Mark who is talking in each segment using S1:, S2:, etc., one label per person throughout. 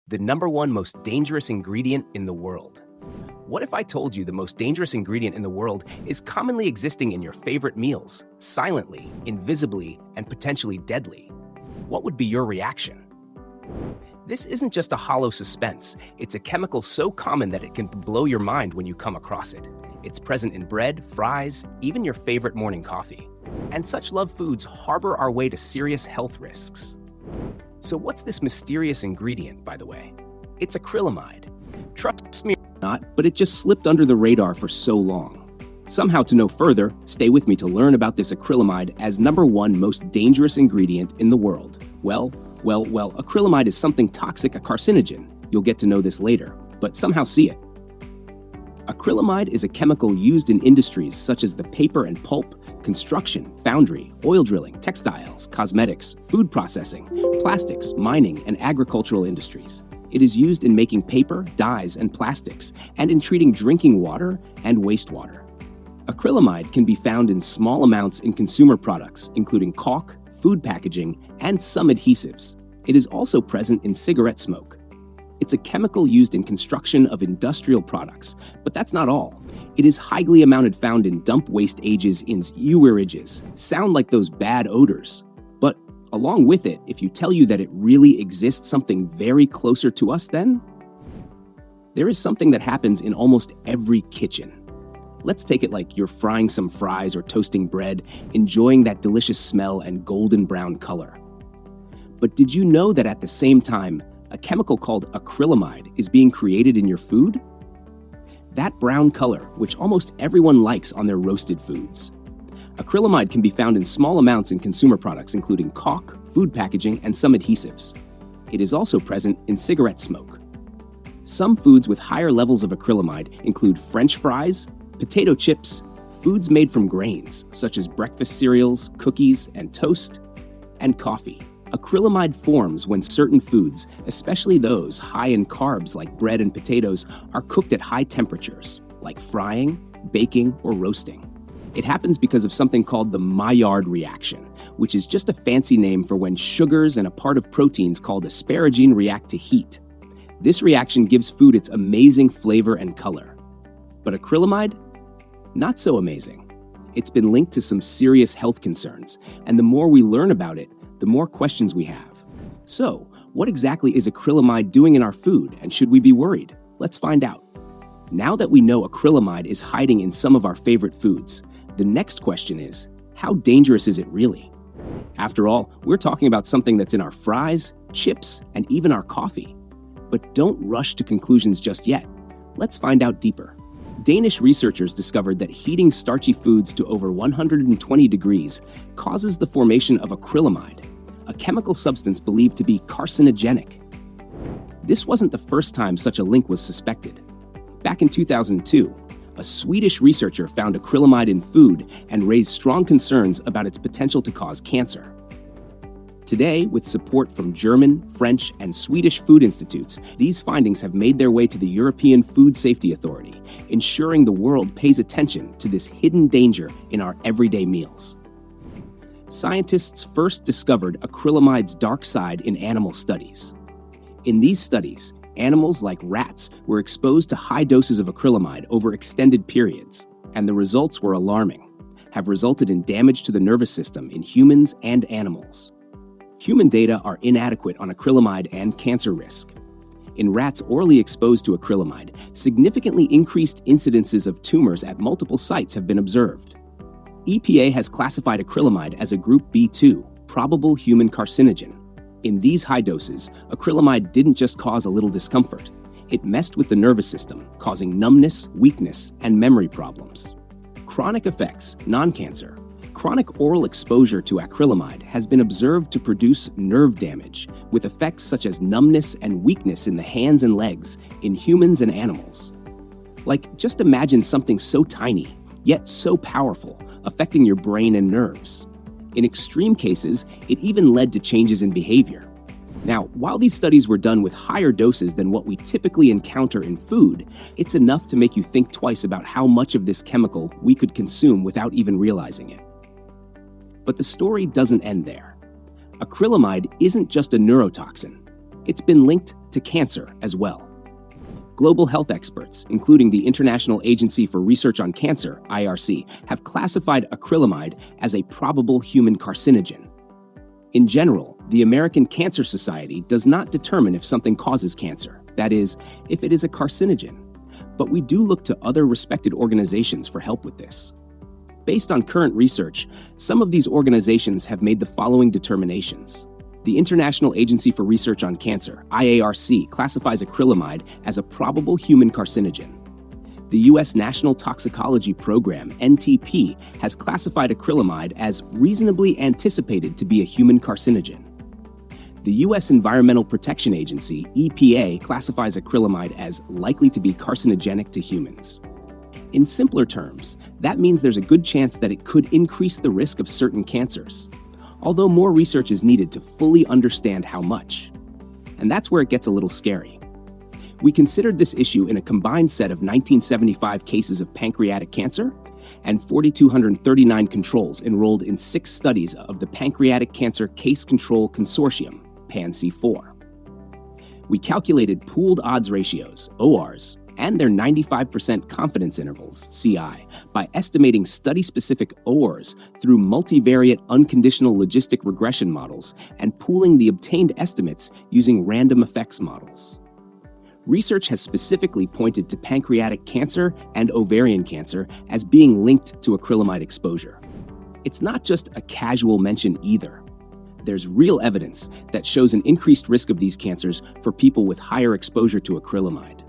S1: The number one most dangerous ingredient in the world. What if I told you the most dangerous ingredient in the world is commonly existing in your favorite meals, silently, invisibly, and potentially deadly? What would be your reaction? This isn't just a hollow suspense, it's a chemical so common that it can blow your mind when you come across it. It's present in bread, fries, even your favorite morning coffee. And such loved foods harbor our way to serious health risks. So what's this mysterious ingredient, by the way? It's acrylamide. Trust me or not, but it just slipped under the radar for so long. Somehow to know further, stay with me to learn about this acrylamide as number one most dangerous ingredient in the world. Well, acrylamide is something toxic, a carcinogen. You'll get to know this later, but somehow see it. Acrylamide is a chemical used in industries such as the paper and pulp, construction, foundry, oil drilling, textiles, cosmetics, food processing, plastics, mining, and agricultural industries. It is used in making paper, dyes, and plastics, and in treating drinking water and wastewater. Acrylamide can be found in small amounts in consumer products, including caulk, food packaging, and some adhesives. It is also present in cigarette smoke. It's a chemical used in construction of industrial products, but that's not all. It is highly amounted found in dump waste ages in sewages. Sound like those bad odors. But along with it, if you tell you that it really exists something very closer to us then, there is something that happens in almost every kitchen. Let's take it like you're frying some fries or toasting bread, enjoying that delicious smell and golden brown color. But did you know that at the same time, a chemical called acrylamide is being created in your food? That brown color, which almost everyone likes on their roasted foods. Acrylamide can be found in small amounts in consumer products, including caulk, food packaging, and some adhesives. It is also present in cigarette smoke. Some foods with higher levels of acrylamide include French fries, potato chips, foods made from grains, such as breakfast cereals, cookies, and toast, and coffee. Acrylamide forms when certain foods, especially those high in carbs like bread and potatoes, are cooked at high temperatures, like frying, baking, or roasting. It happens because of something called the Maillard reaction, which is just a fancy name for when sugars and a part of proteins called asparagine react to heat. This reaction gives food its amazing flavor and color. But acrylamide? Not so amazing. It's been linked to some serious health concerns, and the more we learn about it, the more questions we have. So, what exactly is acrylamide doing in our food, and should we be worried? Let's find out. Now that we know acrylamide is hiding in some of our favorite foods, the next question is, how dangerous is it really? After all, we're talking about something that's in our fries, chips, and even our coffee. But don't rush to conclusions just yet. Let's find out deeper. Danish researchers discovered that heating starchy foods to over 120 degrees causes the formation of acrylamide, a chemical substance believed to be carcinogenic. This wasn't the first time such a link was suspected. Back in 2002, a Swedish researcher found acrylamide in food and raised strong concerns about its potential to cause cancer. Today, with support from German, French, and Swedish food institutes, these findings have made their way to the European Food Safety Authority, ensuring the world pays attention to this hidden danger in our everyday meals. Scientists first discovered acrylamide's dark side in animal studies. In these studies, animals like rats were exposed to high doses of acrylamide over extended periods, and the results were alarming, have resulted in damage to the nervous system in humans and animals. Human data are inadequate on acrylamide and cancer risk. In rats orally exposed to acrylamide, significantly increased incidences of tumors at multiple sites have been observed. EPA has classified acrylamide as a Group B2, probable human carcinogen. In these high doses, acrylamide didn't just cause a little discomfort. It messed with the nervous system, causing numbness, weakness, and memory problems. Chronic effects, non-cancer. Chronic oral exposure to acrylamide has been observed to produce nerve damage, with effects such as numbness and weakness in the hands and legs in humans and animals. Like, just imagine something so tiny, yet so powerful, affecting your brain and nerves. In extreme cases, it even led to changes in behavior. Now, while these studies were done with higher doses than what we typically encounter in food, it's enough to make you think twice about how much of this chemical we could consume without even realizing it. But the story doesn't end there. Acrylamide isn't just a neurotoxin. It's been linked to cancer as well. Global health experts, including the International Agency for Research on Cancer, IRC, have classified acrylamide as a probable human carcinogen. In general, the American Cancer Society does not determine if something causes cancer, that is, if it is a carcinogen. But we do look to other respected organizations for help with this. Based on current research, some of these organizations have made the following determinations. The International Agency for Research on Cancer, IARC, classifies acrylamide as a probable human carcinogen. The U.S. National Toxicology Program, NTP, has classified acrylamide as reasonably anticipated to be a human carcinogen. The U.S. Environmental Protection Agency, EPA, classifies acrylamide as likely to be carcinogenic to humans. In simpler terms, that means there's a good chance that it could increase the risk of certain cancers, although more research is needed to fully understand how much. And that's where it gets a little scary. We considered this issue in a combined set of 1975 cases of pancreatic cancer and 4,239 controls enrolled in 6 studies of the Pancreatic Cancer Case Control Consortium, PANC4. We calculated pooled odds ratios, ORs, and their 95% confidence intervals, CI, by estimating study-specific ORs through multivariate unconditional logistic regression models and pooling the obtained estimates using random effects models. Research has specifically pointed to pancreatic cancer and ovarian cancer as being linked to acrylamide exposure. It's not just a casual mention either. There's real evidence that shows an increased risk of these cancers for people with higher exposure to acrylamide.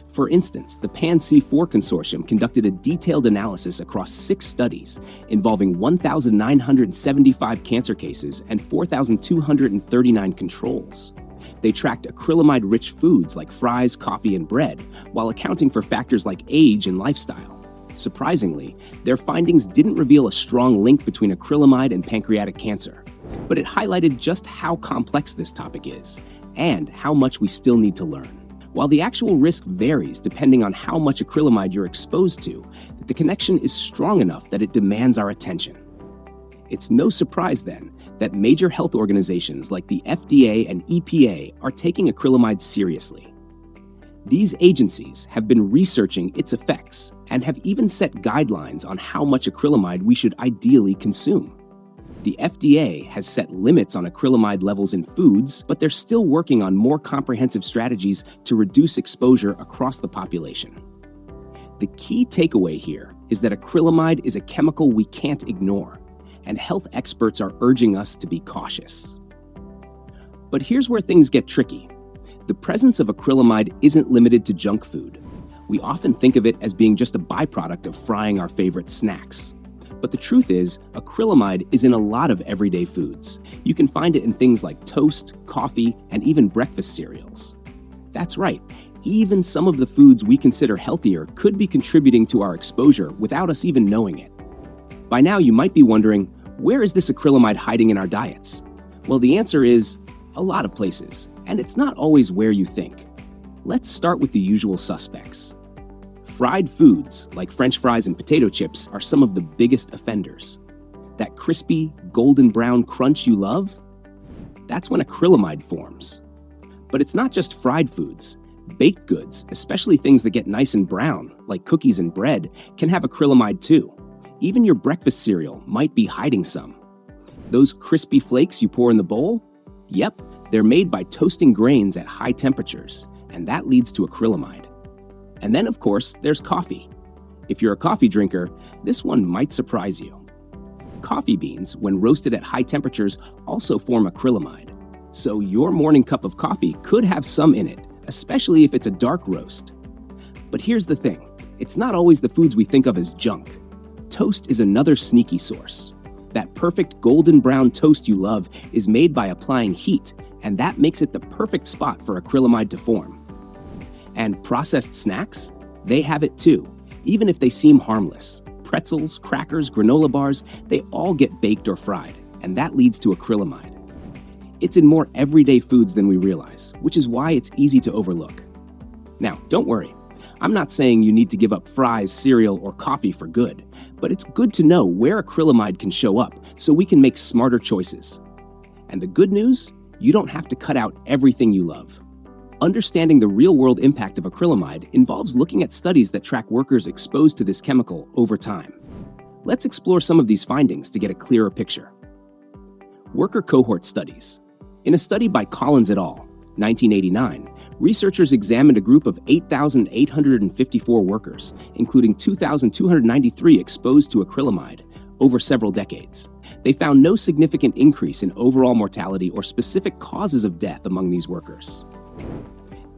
S1: For instance, the PANC4 consortium conducted a detailed analysis across 6 studies involving 1,975 cancer cases and 4,239 controls. They tracked acrylamide-rich foods like fries, coffee, and bread, while accounting for factors like age and lifestyle. Surprisingly, their findings didn't reveal a strong link between acrylamide and pancreatic cancer, but it highlighted just how complex this topic is and how much we still need to learn. While the actual risk varies depending on how much acrylamide you're exposed to, the connection is strong enough that it demands our attention. It's no surprise, then, that major health organizations like the FDA and EPA are taking acrylamide seriously. These agencies have been researching its effects and have even set guidelines on how much acrylamide we should ideally consume. The FDA has set limits on acrylamide levels in foods, but they're still working on more comprehensive strategies to reduce exposure across the population. The key takeaway here is that acrylamide is a chemical we can't ignore, and health experts are urging us to be cautious. But here's where things get tricky. The presence of acrylamide isn't limited to junk food. We often think of it as being just a byproduct of frying our favorite snacks. But the truth is, acrylamide is in a lot of everyday foods. You can find it in things like toast, coffee, and even breakfast cereals. That's right, even some of the foods we consider healthier could be contributing to our exposure without us even knowing it. By now, you might be wondering, where is this acrylamide hiding in our diets? Well, the answer is a lot of places, and it's not always where you think. Let's start with the usual suspects. Fried foods, like French fries and potato chips, are some of the biggest offenders. That crispy, golden brown crunch you love? That's when acrylamide forms. But it's not just fried foods. Baked goods, especially things that get nice and brown, like cookies and bread, can have acrylamide too. Even your breakfast cereal might be hiding some. Those crispy flakes you pour in the bowl? Yep, they're made by toasting grains at high temperatures, and that leads to acrylamide. And then, of course, there's coffee. If you're a coffee drinker, this one might surprise you. Coffee beans, when roasted at high temperatures, also form acrylamide. So your morning cup of coffee could have some in it, especially if it's a dark roast. But here's the thing, it's not always the foods we think of as junk. Toast is another sneaky source. That perfect golden brown toast you love is made by applying heat, and that makes it the perfect spot for acrylamide to form. And processed snacks? They have it too, even if they seem harmless. Pretzels, crackers, granola bars, they all get baked or fried, and that leads to acrylamide. It's in more everyday foods than we realize, which is why it's easy to overlook. Now, don't worry. I'm not saying you need to give up fries, cereal, or coffee for good, but it's good to know where acrylamide can show up so we can make smarter choices. And the good news? you don't have to cut out everything you love. Understanding the real-world impact of acrylamide involves looking at studies that track workers exposed to this chemical over time. Let's explore some of these findings to get a clearer picture. Worker cohort studies. In a study by Collins et al., 1989, researchers examined a group of 8,854 workers, including 2,293 exposed to acrylamide, over several decades. They found no significant increase in overall mortality or specific causes of death among these workers.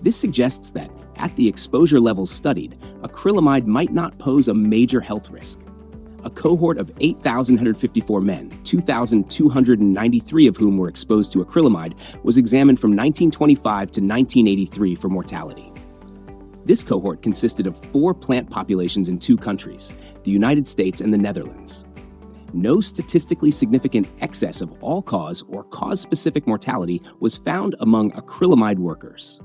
S1: This suggests that, at the exposure levels studied, acrylamide might not pose a major health risk. A cohort of 8,154 men, 2,293 of whom were exposed to acrylamide, was examined from 1925 to 1983 for mortality. This cohort consisted of 4 plant populations in 2 countries, the United States and the Netherlands. No statistically significant excess of all-cause or cause-specific mortality was found among acrylamide workers.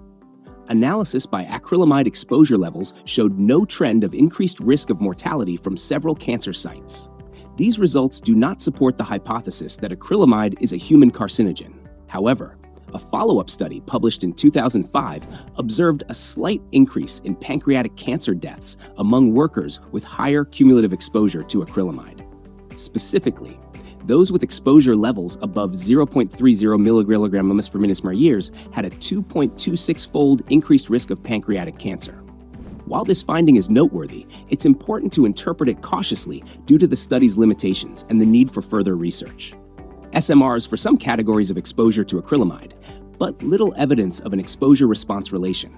S1: Analysis by acrylamide exposure levels showed no trend of increased risk of mortality from several cancer sites. These results do not support the hypothesis that acrylamide is a human carcinogen. However, a follow-up study published in 2005 observed a slight increase in pancreatic cancer deaths among workers with higher cumulative exposure to acrylamide. Specifically, those with exposure levels above 0.30 mg/min/years had a 2.26-fold increased risk of pancreatic cancer. While this finding is noteworthy, it's important to interpret it cautiously due to the study's limitations and the need for further research. SMRs for some categories of exposure to acrylamide, but little evidence of an exposure-response relation.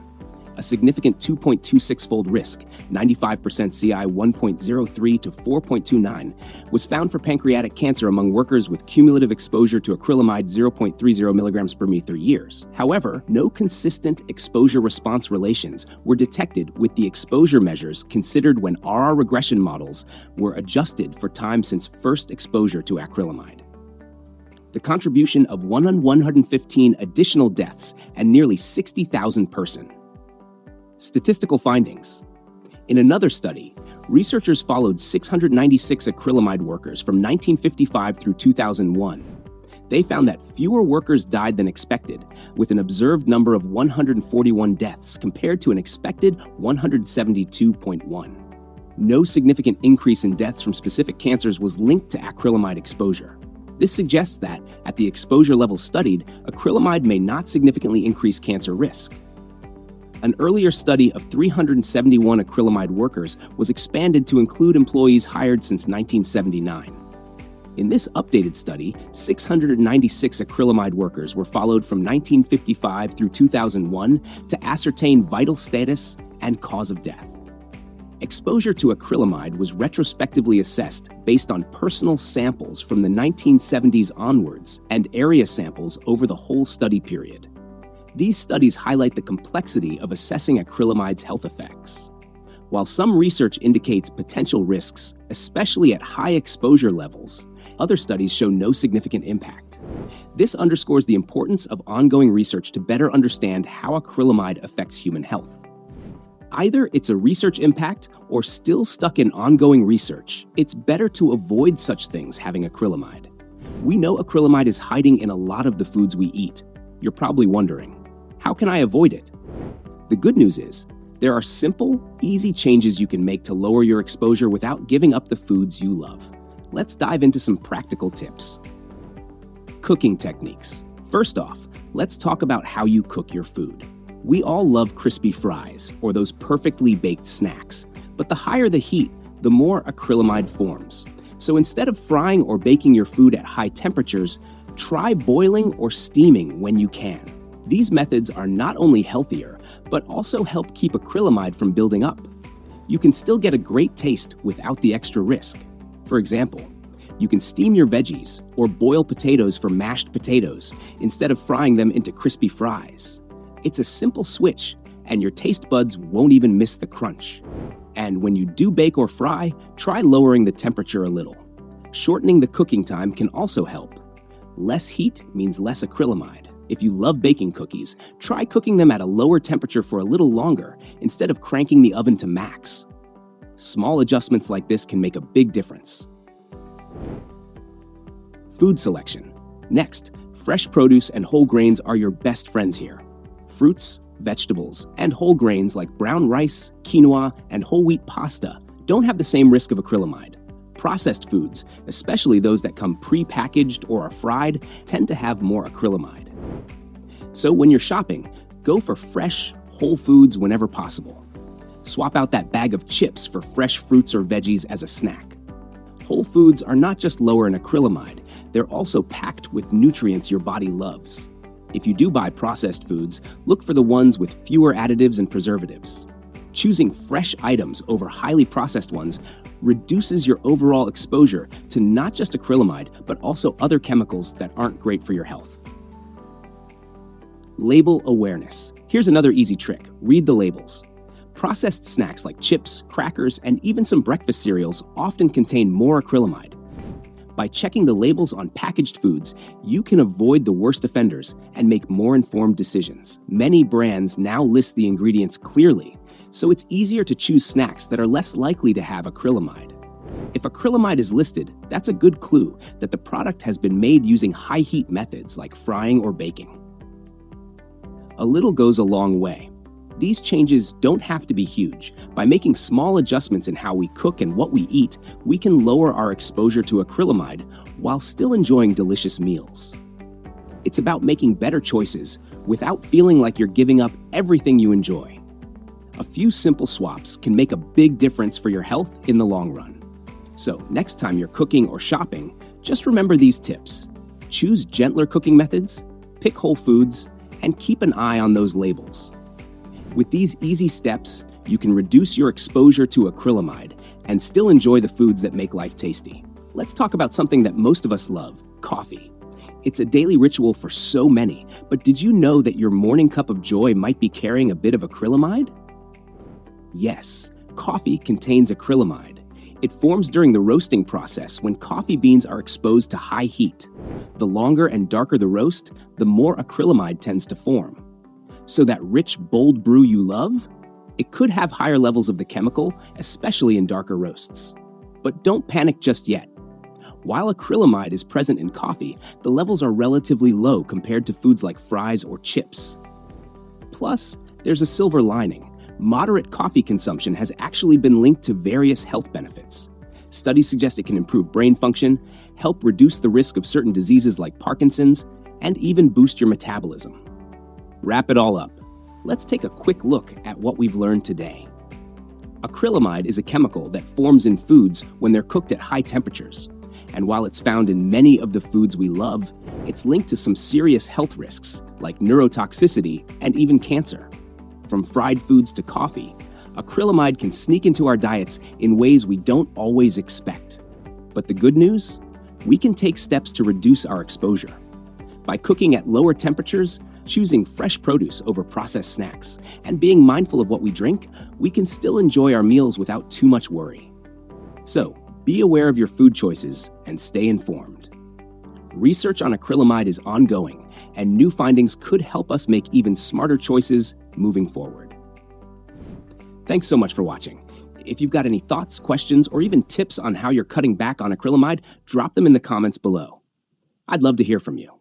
S1: A significant 2.26-fold risk, 95% CI 1.03 to 4.29, was found for pancreatic cancer among workers with cumulative exposure to acrylamide 0.30 mg/years. However, no consistent exposure-response relations were detected with the exposure measures considered when RR regression models were adjusted for time since first exposure to acrylamide. The contribution of 115 additional deaths and nearly 60,000 persons. Statistical findings. In another study, researchers followed 696 acrylamide workers from 1955 through 2001. They found that fewer workers died than expected, with an observed number of 141 deaths compared to an expected 172.1. No significant increase in deaths from specific cancers was linked to acrylamide exposure. This suggests that, at the exposure level studied, acrylamide may not significantly increase cancer risk. An earlier study of 371 acrylamide workers was expanded to include employees hired since 1979. In this updated study, 696 acrylamide workers were followed from 1955 through 2001 to ascertain vital status and cause of death. Exposure to acrylamide was retrospectively assessed based on personal samples from the 1970s onwards and area samples over the whole study period. These studies highlight the complexity of assessing acrylamide's health effects. While some research indicates potential risks, especially at high exposure levels, other studies show no significant impact. This underscores the importance of ongoing research to better understand how acrylamide affects human health. Either it's a research impact or still stuck in ongoing research, it's better to avoid such things having acrylamide. We know acrylamide is hiding in a lot of the foods we eat. You're probably wondering, how can I avoid it? The good news is, there are simple, easy changes you can make to lower your exposure without giving up the foods you love. Let's dive into some practical tips. Cooking techniques. First off, let's talk about how you cook your food. We all love crispy fries, or those perfectly baked snacks, but the higher the heat, the more acrylamide forms. So instead of frying or baking your food at high temperatures, try boiling or steaming when you can. These methods are not only healthier, but also help keep acrylamide from building up. You can still get a great taste without the extra risk. For example, you can steam your veggies or boil potatoes for mashed potatoes instead of frying them into crispy fries. It's a simple switch, and your taste buds won't even miss the crunch. And when you do bake or fry, try lowering the temperature a little. Shortening the cooking time can also help. Less heat means less acrylamide. If you love baking cookies, try cooking them at a lower temperature for a little longer instead of cranking the oven to max. Small adjustments like this can make a big difference. Food selection. Next, Fresh produce and whole grains are your best friends here. Fruits, vegetables, and whole grains like brown rice, quinoa, and whole wheat pasta don't have the same risk of acrylamide. Processed foods, especially those that come pre-packaged or are fried, tend to have more acrylamide. So when you're shopping, go for fresh, whole foods whenever possible. Swap out that bag of chips for fresh fruits or veggies as a snack. Whole foods are not just lower in acrylamide, they're also packed with nutrients your body loves. If you do buy processed foods, look for the ones with fewer additives and preservatives. Choosing fresh items over highly processed ones reduces your overall exposure to not just acrylamide, but also other chemicals that aren't great for your health. Label awareness. Here's another easy trick. Read the labels. Processed snacks like chips, crackers, and even some breakfast cereals often contain more acrylamide. By checking the labels on packaged foods, you can avoid the worst offenders and make more informed decisions. Many brands now list the ingredients clearly, so it's easier to choose snacks that are less likely to have acrylamide. If acrylamide is listed, that's a good clue that the product has been made using high-heat methods like frying or baking. A little goes a long way. These changes don't have to be huge. By making small adjustments in how we cook and what we eat, we can lower our exposure to acrylamide while still enjoying delicious meals. It's about making better choices without feeling like you're giving up everything you enjoy. A few simple swaps can make a big difference for your health in the long run. So next time you're cooking or shopping, just remember these tips. Choose gentler cooking methods, pick whole foods, and keep an eye on those labels. With these easy steps, you can reduce your exposure to acrylamide and still enjoy the foods that make life tasty. Let's talk about something that most of us love, coffee. It's a daily ritual for so many, but did you know that your morning cup of joy might be carrying a bit of acrylamide? Yes, coffee contains acrylamide. It forms during the roasting process when coffee beans are exposed to high heat. The longer and darker the roast, the more acrylamide tends to form. So that rich, bold brew you love? It could have higher levels of the chemical, especially in darker roasts. But don't panic just yet. While acrylamide is present in coffee, the levels are relatively low compared to foods like fries or chips. Plus, there's a silver lining. Moderate coffee consumption has actually been linked to various health benefits. Studies suggest it can improve brain function, help reduce the risk of certain diseases like Parkinson's, and even boost your metabolism. Wrap it all up. Let's take a quick look at what we've learned today. Acrylamide is a chemical that forms in foods when they're cooked at high temperatures. And while it's found in many of the foods we love, it's linked to some serious health risks like neurotoxicity and even cancer. From fried foods to coffee, acrylamide can sneak into our diets in ways we don't always expect. But the good news? We can take steps to reduce our exposure. By cooking at lower temperatures, choosing fresh produce over processed snacks, and being mindful of what we drink, we can still enjoy our meals without too much worry. So, be aware of your food choices and stay informed. Research on acrylamide is ongoing, and new findings could help us make even smarter choices moving forward. Thanks so much for watching. If you've got any thoughts, questions, or even tips on how you're cutting back on acrylamide, drop them in the comments below. I'd love to hear from you.